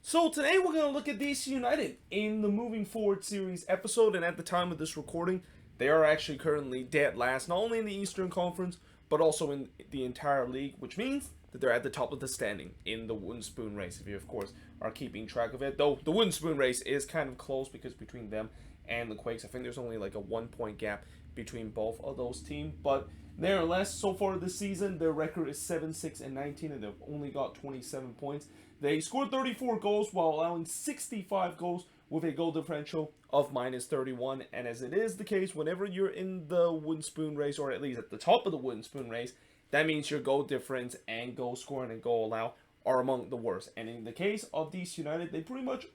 So today we're going to look at DC United in the Moving Forward series episode, and at the time of this recording, they are actually currently dead last, not only in the Eastern Conference, but also in the entire league, which means that they're at the top of the standing in the wooden spoon race, if you of course are keeping track of it. Though the wooden spoon race is kind of close because between them and the Quakes, I think there's only like a 1 point gap between both of those teams, but nevertheless, so far this season, their record is 7-6-19, and they've only got 27 points. They scored 34 goals while allowing 65 goals with a goal differential of -31. And as it is the case, whenever you're in the wooden spoon race, or at least at the top of the wooden spoon race, that means your goal difference and goal scoring and goal allow are among the worst. And in the case of DC United, they pretty much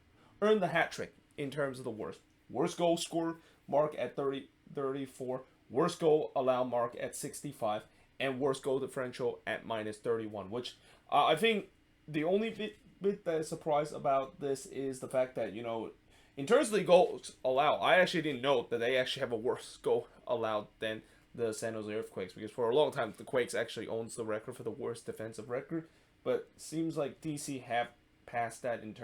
earned the hat trick in terms of the worst. Worst goal score mark at 34, worst goal allow mark at 65, and worst goal differential at -31, which I think the only bit that is surprised about this is the fact that, in terms of the goals allowed, I actually didn't know that they actually have a worse goal allowed than the San Jose Earthquakes, because for a long time the Quakes actually owns the record for the worst defensive record, but seems like DC have passed that in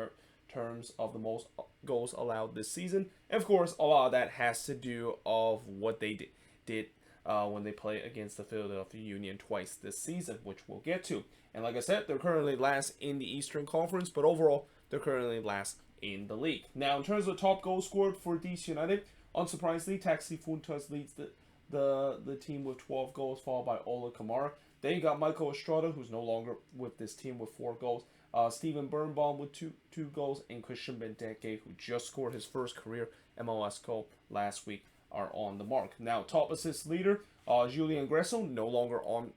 terms of the most goals allowed this season. And of course, a lot of that has to do of what they did when they play against the Philadelphia Union twice this season, which we'll get to. And like I said, they're currently last in the Eastern Conference, but overall, they're currently last in the league. Now, in terms of top goal scored for DC United, unsurprisingly, Taxi Funtas leads the team with 12 goals, followed by Ola Kamara. Then you got Michael Estrada, who's no longer with this team, with 4 goals. Steven Birnbaum with two goals, and Christian Benteke, who just scored his first career MLS goal last week, are on the mark. Now, top assist leader, Julian Gresso, no longer on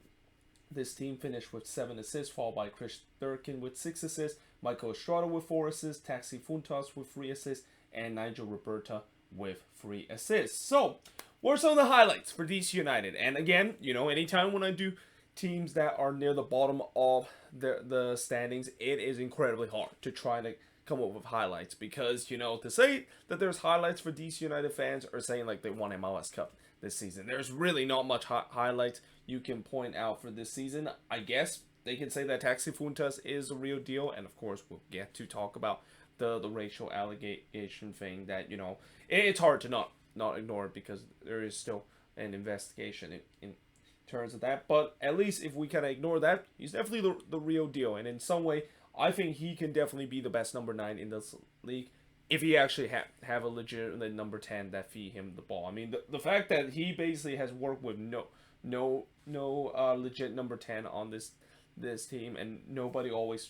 this team, finished with 7 assists, followed by Chris Durkin with 6 assists, Michael Estrada with 4 assists, Taxi Funtas with 3 assists, and Nigel Roberta with 3 assists. So, what are some of the highlights for DC United? And again, anytime when I do teams that are near the bottom of the standings, it is incredibly hard to try to come up with highlights, because to say that there's highlights for DC United fans are saying like they won MLS Cup this season. There's really not much highlights you can point out for this season. I guess they can say that Taxi Funtas is a real deal, and of course we'll get to talk about the racial allegation thing that it's hard to not ignore it, because there is still an investigation in terms of that. But at least if we kind of ignore that, he's definitely the real deal, and in some way I think he can definitely be the best number 9 in this league if he actually have a legitimate number 10 that feed him the ball. I mean, the fact that he basically has worked with no legit number 10 on this team, and nobody always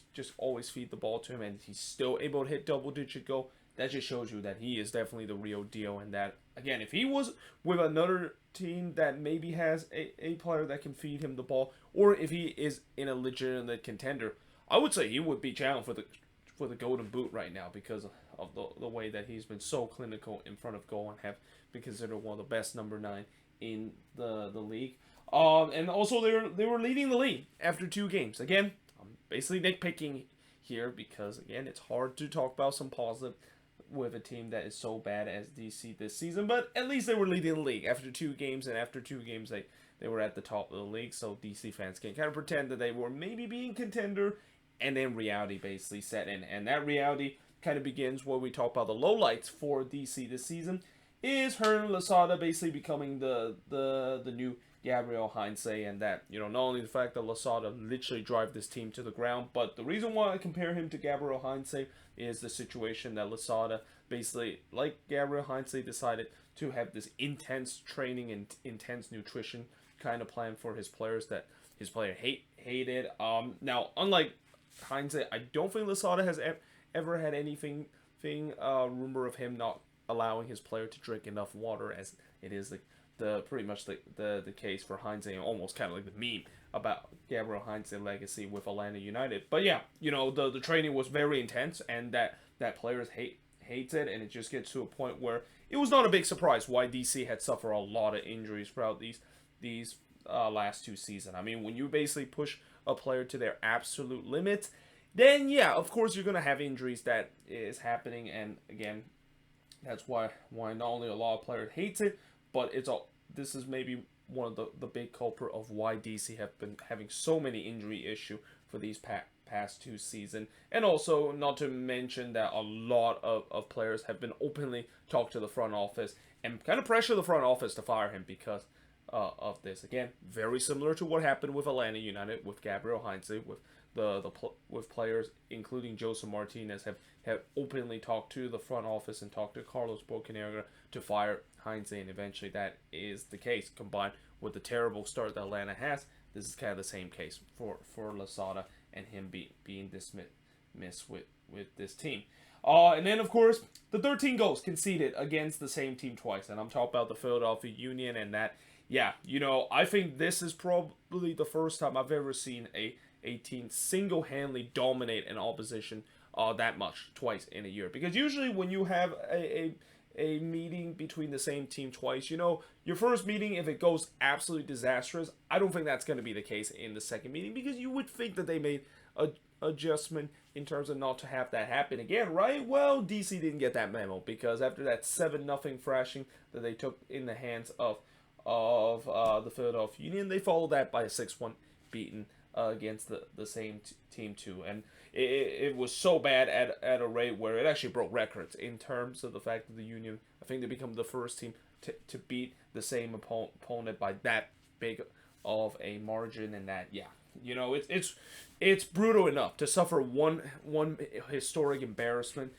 feed the ball to him, and he's still able to hit double-digit goal, that just shows you that he is definitely the real deal. And that, again, if he was with another team that maybe has a player that can feed him the ball, or if he is in a legitimate contender, I would say he would be challenged for the Golden Boot right now, because of the way that he's been so clinical in front of goal and have been considered one of the best number 9 in the league. And also they were leading the league after 2 games. Again, I'm basically nitpicking here, because again, it's hard to talk about some positive with a team that is so bad as DC this season, but at least they were leading the league after 2 games, and after 2 games they were at the top of the league, so DC fans can kind of pretend that they were maybe being contender, and then reality basically set in. And that reality kind of begins where we talk about the lowlights for DC this season, is Hernan Losada basically becoming the new Gabriel Heinze, and that, not only the fact that Losada literally drive this team to the ground, but the reason why I compare him to Gabriel Heinze is the situation that Losada basically, like Gabriel Heinze, decided to have this intense training and intense nutrition kind of plan for his players that his player hated. Now, unlike Heinze, I don't think Losada has ever had anything rumor of him not allowing his player to drink enough water, as it is pretty much the case for Heinze, and almost kind of like the meme about Gabriel Heinze's legacy with Atlanta United. But yeah, the training was very intense, and that players hates it, and it just gets to a point where it was not a big surprise why DC had suffered a lot of injuries throughout these last 2 seasons. I mean, when you basically push a player to their absolute limits, then yeah, of course you're gonna have injuries. That is happening, and again, that's why not only a lot of players hates it, but this is maybe one of the big culprit of why DC have been having so many injury issues for these past 2 seasons. And also, not to mention that a lot of players have been openly talked to the front office and kind of pressure the front office to fire him because of this. Again, very similar to what happened with Atlanta United with Gabriel Heinze, with with players including Joseph Martinez have openly talked to the front office and talked to Carlos Bocanegra to fire Heinze, and eventually that is the case. Combined with the terrible start that Atlanta has, this is kind of the same case for Losada and him being dismissed with this team. And then, of course, the 13 goals conceded against the same team twice. And I'm talking about the Philadelphia Union and that. Yeah, I think this is probably the first time I've ever seen a team single-handedly dominate an opposition that much twice in a year. Because usually when you have a meeting between the same team twice, your first meeting, if it goes absolutely disastrous, I don't think that's going to be the case in the second meeting, because you would think that they made a adjustment in terms of not to have that happen again, right? Well, DC didn't get that memo, because after that 7-0 thrashing that they took in the hands of the Philadelphia Union, they followed that by a 6-1 beating against the same team too. And it was so bad at a rate where it actually broke records in terms of the fact that the Union, I think they become the first team to beat the same opponent by that big of a margin. And that, yeah, it's brutal enough to suffer one historic embarrassment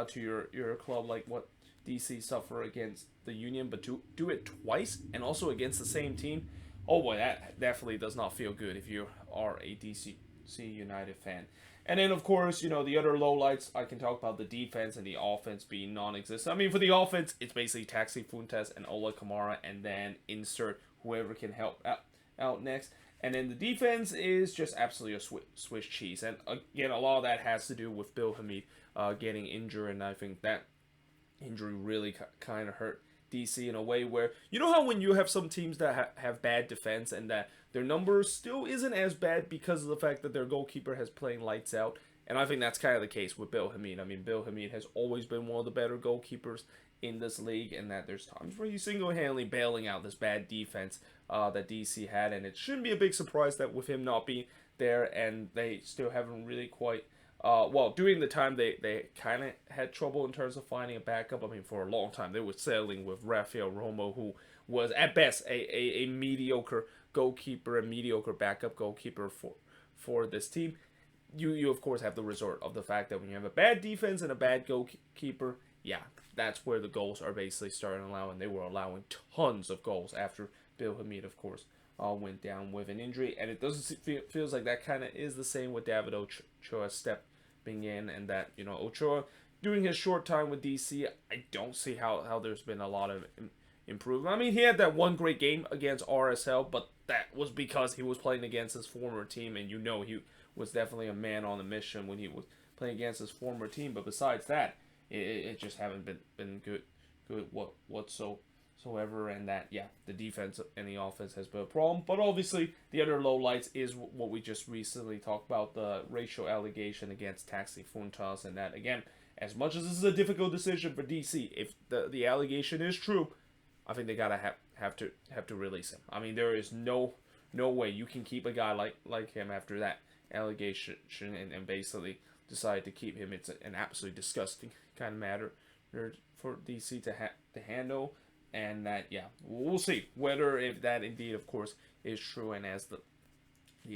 to your club like what DC suffer against the Union, but to do it twice and also against the same team, oh boy, that definitely does not feel good if you are a DC United fan. And then, of course, the other lowlights, I can talk about the defense and the offense being non-existent. I mean, for the offense, it's basically Taxi Fuentes and Ola Kamara, and then insert whoever can help out next. And then the defense is just absolutely a Swiss cheese. And again, a lot of that has to do with Bill Hamid getting injured, and I think that injury really kind of hurt DC in a way where, how when you have some teams that have bad defense and that their numbers still isn't as bad because of the fact that their goalkeeper has playing lights out, and I think that's kind of the case with Bill Hamid. I mean, Bill Hamid has always been one of the better goalkeepers in this league, and that there's times where he's single-handedly bailing out this bad defense that DC had, and it shouldn't be a big surprise that with him not being there, and they still haven't really quite during the time they kind of had trouble in terms of finding a backup. I mean, for a long time they were settling with Rafael Romo, who was at best a mediocre goalkeeper, a mediocre backup goalkeeper for this team. You of course have the resort of the fact that when you have a bad defense and a bad goalkeeper, yeah, that's where the goals are basically starting to allow, and they were allowing tons of goals after Bill Hamid, of course, went down with an injury, and it doesn't feels like that kind of is the same with David Ochoa stepping in, and that Ochoa during his short time with DC, I don't see how there's been a lot of improvement. I mean, he had that one great game against RSL, but that was because he was playing against his former team, and he was definitely a man on a mission when he was playing against his former team. But besides that, it just haven't been good whatsoever, and that, yeah, the defense and the offense has been a problem. But obviously, the other lowlights is what we just recently talked about, the racial allegation against Taxi Fuentes, and that, again, as much as this is a difficult decision for DC, if the allegation is true, I think they gotta have to release him. I mean, there is no way you can keep a guy like him after that allegation and basically decide to keep him. It's an absolutely disgusting kind of matter for DC to handle. And that, yeah, we'll see whether if that indeed, of course, is true, and as the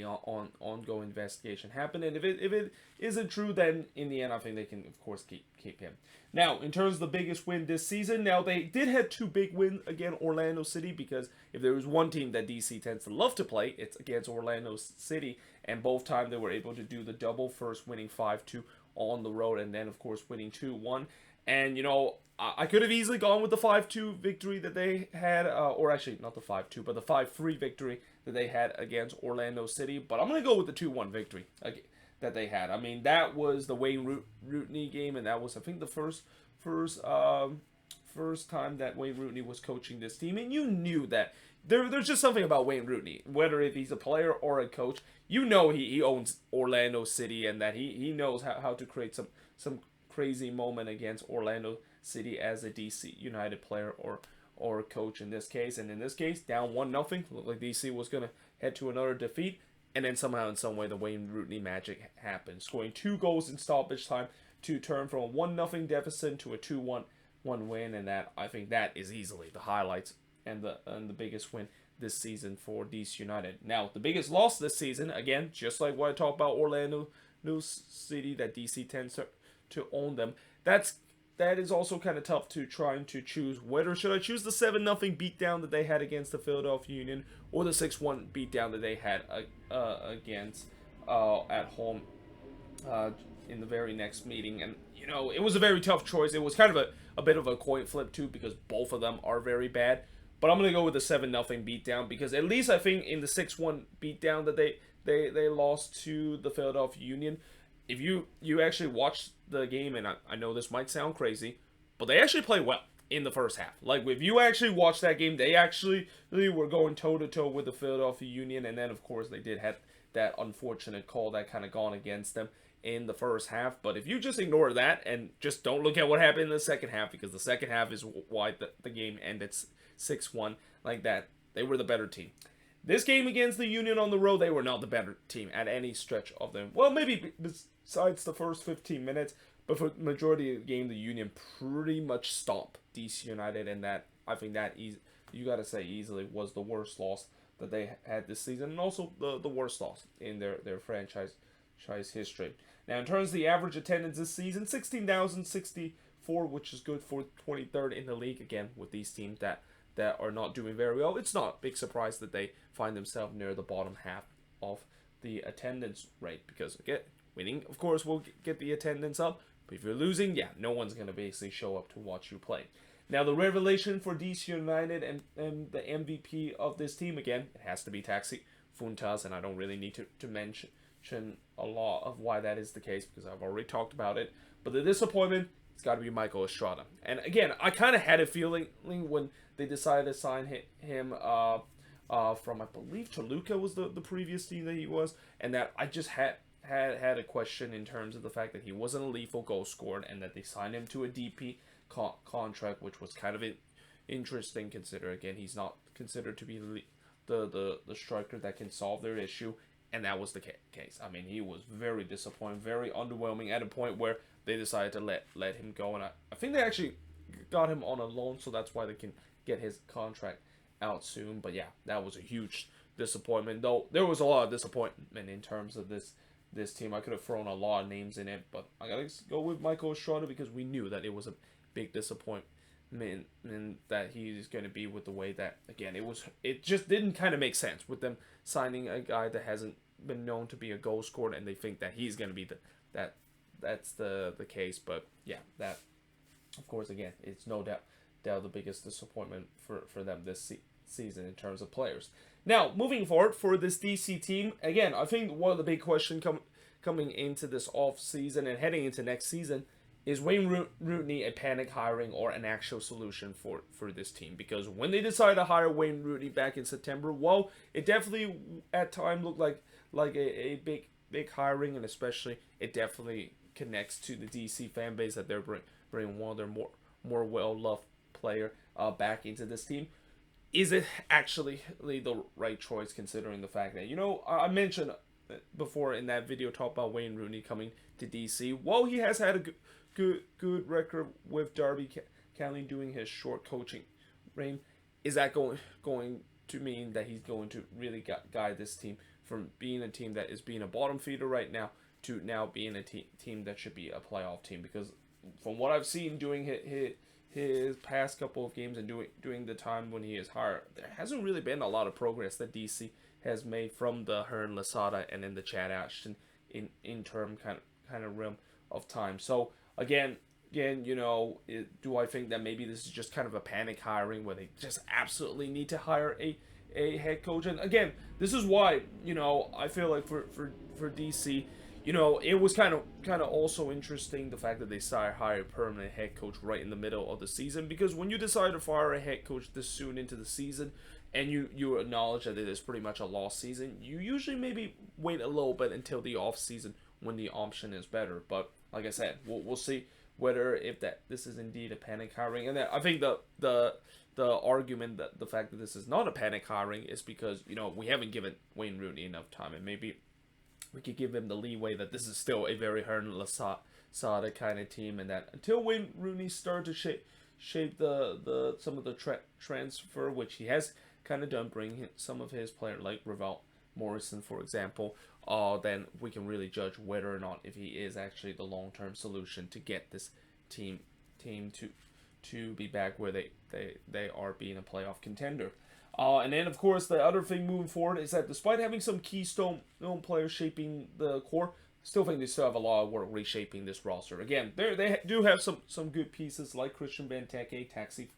ongoing investigation happen, and if it isn't true, then in the end, I think they can, of course, keep him. Now, in terms of the biggest win this season, now they did have two big wins against Orlando City, because if there was one team that DC tends to love to play, it's against Orlando City, and both times they were able to do the double, first winning 5-2 on the road, and then, of course, winning 2-1. And, I could have easily gone with the 5-2 victory that they had, or actually not the 5-2, but the 5-3 victory that they had against Orlando City. But I'm going to go with the 2-1 victory that they had. I mean, that was the Wayne Rooney game, and that was, I think, the first time that Wayne Rooney was coaching this team. And you knew that there's just something about Wayne Rooney, whether if he's a player or a coach, he owns Orlando City, and that he knows how to create some crazy moment against Orlando City as a DC United player or coach in this case. And in this case, down 1-0, looked like DC was going to head to another defeat. and then somehow in some way the Wayne Rooney magic happened, scoring 2 goals in stoppage time to turn from a 1-0 deficit to a 2-1 win, and that, I think, that is easily the highlights and the biggest win this season for DC United. Now, the biggest loss this season, again, just like what I talked about Orlando City, that DC tends to own them. That is also kind of tough to trying to choose. Whether should I choose the 7-0 beatdown that they had against the Philadelphia Union, or the 6-1 beatdown that they had against at home in the very next meeting. And it was a very tough choice. It was kind of a bit of a coin flip too, because both of them are very bad. But I'm gonna go with the 7-0 beatdown, because at least I think in the 6-1 beatdown that they lost to the Philadelphia Union, if you actually watch the game, and I know this might sound crazy, but they actually played well in the first half. Like, if you actually watch that game, they actually were going toe-to-toe with the Philadelphia Union, and then, of course, they did have that unfortunate call that kind of gone against them in the first half. But if you just ignore that and just don't look at what happened in the second half, because the second half is why the game ended 6-1 like that, they were the better team. This game against the Union on the road, they were not the better team at any stretch of them. Well, maybe besides the first 15 minutes, but for the majority of the game, the Union pretty much stomped DC United, and that, I think that you gotta say easily was the worst loss that they had this season, and also the worst loss in their franchise history. Now, in terms of the average attendance this season, 16,064, which is good for 23rd in the league. Again, with these teams that are not doing very well, it's not a big surprise that they find themselves near the bottom half of the attendance rate, because again, winning, of course, will get the attendance up, but if you're losing, yeah, no one's going to basically show up to watch you play. Now, the revelation for DC United and the MVP of this team, again, it has to be Taxi Funtas, and I don't really need to mention a lot of why that is the case, because I've already talked about it. But the disappointment, it's got to be Michael Estrada. And again, I kind of had a feeling when they decided to sign him from, I believe, Toluca was the previous team that he was, and that I just had a question in terms of the fact that he wasn't a lethal goal scorer, and that they signed him to a DP contract, which was kind of interesting, considering, again, he's not considered to be the striker that can solve their issue. And that was the case. I mean, he was very disappointing, very underwhelming, at a point where they decided to let him go. And I think they actually got him on a loan, so that's why they can get his contract out soon. But yeah, that was a huge disappointment. Though there was a lot of disappointment in terms of this team. I could have thrown a lot of names in it, but I gotta go with Michael Estrada, because we knew that it was a big disappointment that he's going to be, with the way that, again, it just didn't kind of make sense with them signing a guy that hasn't been known to be a goal scorer, and they think that he's going to be that's the case. But yeah, that, of course, again, it's no doubt the biggest disappointment for them this season in terms of players. Now, moving forward for this DC team, again, I think one of the big questions coming into this off season and heading into next season is Wayne Rooney a panic hiring or an actual solution for this team? Because when they decided to hire Wayne Rooney back in September, well, it definitely at times looked like a big hiring, and especially it definitely connects to the DC fan base that they're bringing one of their more well-loved player back into this team. Is it actually the right choice, considering the fact that, I mentioned before in that video talk about Wayne Rooney coming to DC. Well, he has had a good record with Derby County doing his short coaching reign. Is that going to mean that he's going to really guide this team from being a team that is being a bottom feeder right now to now being a team that should be a playoff team? Because from what I've seen doing his past couple of games and during the time when he is hired, there hasn't really been a lot of progress that DC has made from the Hearn Lasada and then the Chad Ashton interim kind of realm of time. So again, do I think that maybe this is just kind of a panic hiring where they just absolutely need to hire a head coach? And again, this is why, I feel like for DC, it was kind of also interesting the fact that they hire a permanent head coach right in the middle of the season, because when you decide to fire a head coach this soon into the season, and you acknowledge that it is pretty much a lost season, you usually maybe wait a little bit until the off season when the option is better. But like I said, we'll see whether if this is indeed a panic hiring. And then I think the argument that the fact that this is not a panic hiring is because, you know, we haven't given Wayne Rooney enough time, and maybe we could give him the leeway that this is still a very Hernan Losada kind of team, and that until Wayne Rooney started to shape the some of the transfer, which he has kind of done, bring some of his players like Ravel Morrison, for example, then we can really judge whether or not if he is actually the long-term solution to get this team to be back where they are being a playoff contender. And then, of course, the other thing moving forward is that despite having some keystone players shaping the core, I still think they still have a lot of work reshaping this roster. Again, they do have some good pieces like Christian Benteke, Taxi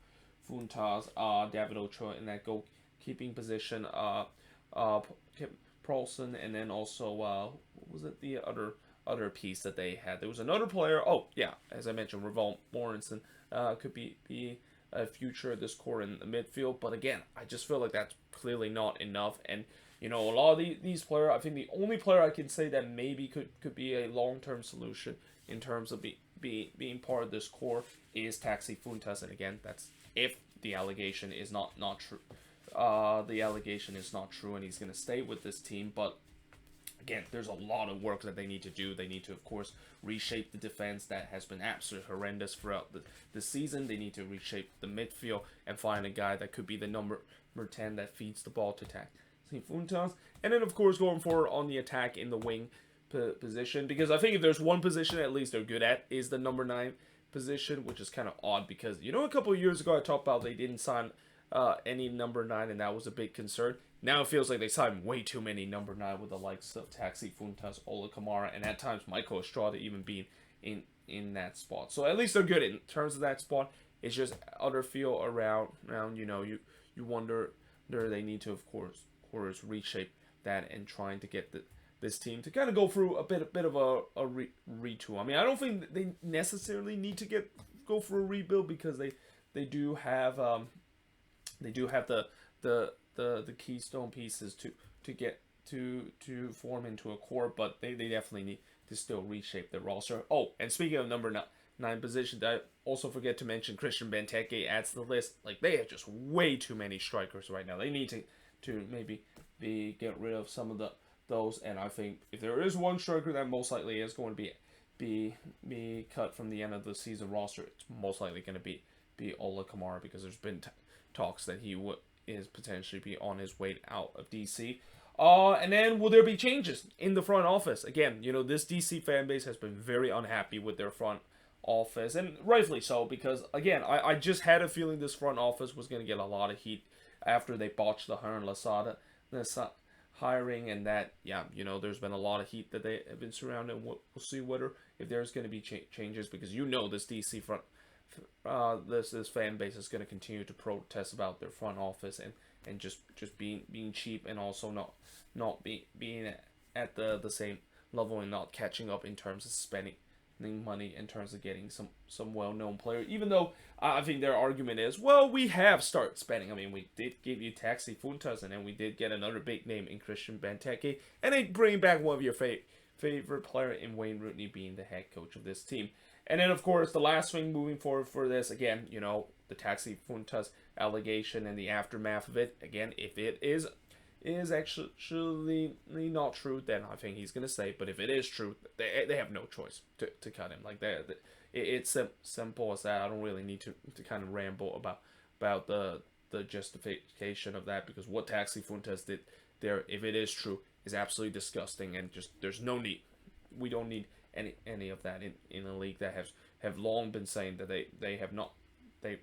Funtas, David Ochoa in that goalkeeping position, Paulson, and then also, what was it, the other piece that they had? There was another player, oh, yeah, as I mentioned, Ravel Morrison could be a future of this core in the midfield, but again, I just feel like that's clearly not enough. And you know, a lot of these players, I think the only player I can say that maybe could be a long-term solution in terms of being part of this core is Taxi Funtas, and again, that's if the allegation is not true. The allegation is not true, and he's going to stay with this team, but again, there's a lot of work that they need to do. They need to, of course, reshape the defense that has been absolutely horrendous throughout the season. They need to reshape the midfield and find a guy that could be the number 10 that feeds the ball to Taxi Funtas. And then, of course, going forward on the attack in the wing position, because I think if there's one position at least they're good at is the number 9 position, which is kind of odd because, you know, a couple of years ago I talked about they didn't sign any number 9, and that was a big concern. Now it feels like they signed way too many number 9 with the likes of Taxi Funtas, Ola Kamara, and at times Michael Estrada even being in that spot. So at least they're good in terms of that spot. It's just other feel around you know, you wonder they need to, of course, reshape that and trying to get this team to kind of go through a bit of a retool. I mean, I don't think they necessarily need to go for a rebuild because they do have the keystone pieces to get to form into a core, but they definitely need to still reshape the roster. Oh, and speaking of number 9 position, I also forget to mention Christian Benteke adds to the list. Like, they have just way too many strikers right now. They need to maybe get rid of some of those, and I think if there is one striker that most likely is going to be cut from the end of the season roster, it's most likely going to be Ola Kamara, because there's been talks that he is potentially be on his way out of DC. And then will there be changes in the front office? Again, you know, this DC fan base has been very unhappy with their front office, and rightfully so, because again, I just had a feeling this front office was going to get a lot of heat after they botched the Hernan Losada hiring, and that, yeah, you know, there's been a lot of heat that they have been surrounded. We'll see whether if there's going to be changes, because you know this DC front this fan base is going to continue to protest about their front office and just being cheap, and also not being at the same level and not catching up in terms of spending money in terms of getting some well-known player. Even though I think their argument is, well, we have started spending. I mean, we did give you Taxi Funtas, and then we did get another big name in Christian Benteke, and they bring back one of your favorite player in Wayne Rooney being the head coach of this team. And then, of course, the last thing moving forward for this, again, you know, the Taxi Funtas allegation and the aftermath of it. Again, if it is actually not true, then I think he's going to stay. But if it is true, they have no choice to cut him. Like, it's simple as that. I don't really need to kind of ramble about the justification of that, because what Taxi Funtas did there, if it is true, is absolutely disgusting, and just there's no need. We don't need any of that in a league that have long been saying that they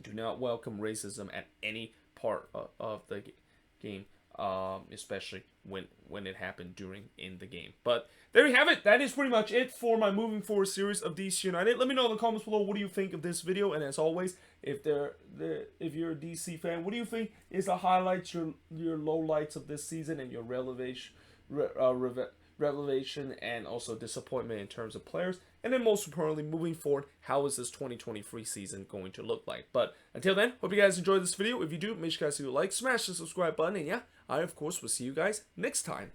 do not welcome racism at any part of the game, especially when it happened in the game. But there you have it. That is pretty much it for my moving forward series of DC United. Let me know in the comments below, what do you think of this video? And as always, if you're a DC fan, what do you think is the highlights, your lowlights of this season, and your relevation and also disappointment in terms of players? And then most importantly, moving forward, how is this 2023 season going to look like? But until then, hope you guys enjoyed this video. If you do, make sure you guys leave a like, smash the subscribe button, and yeah, I of course will see you guys next time.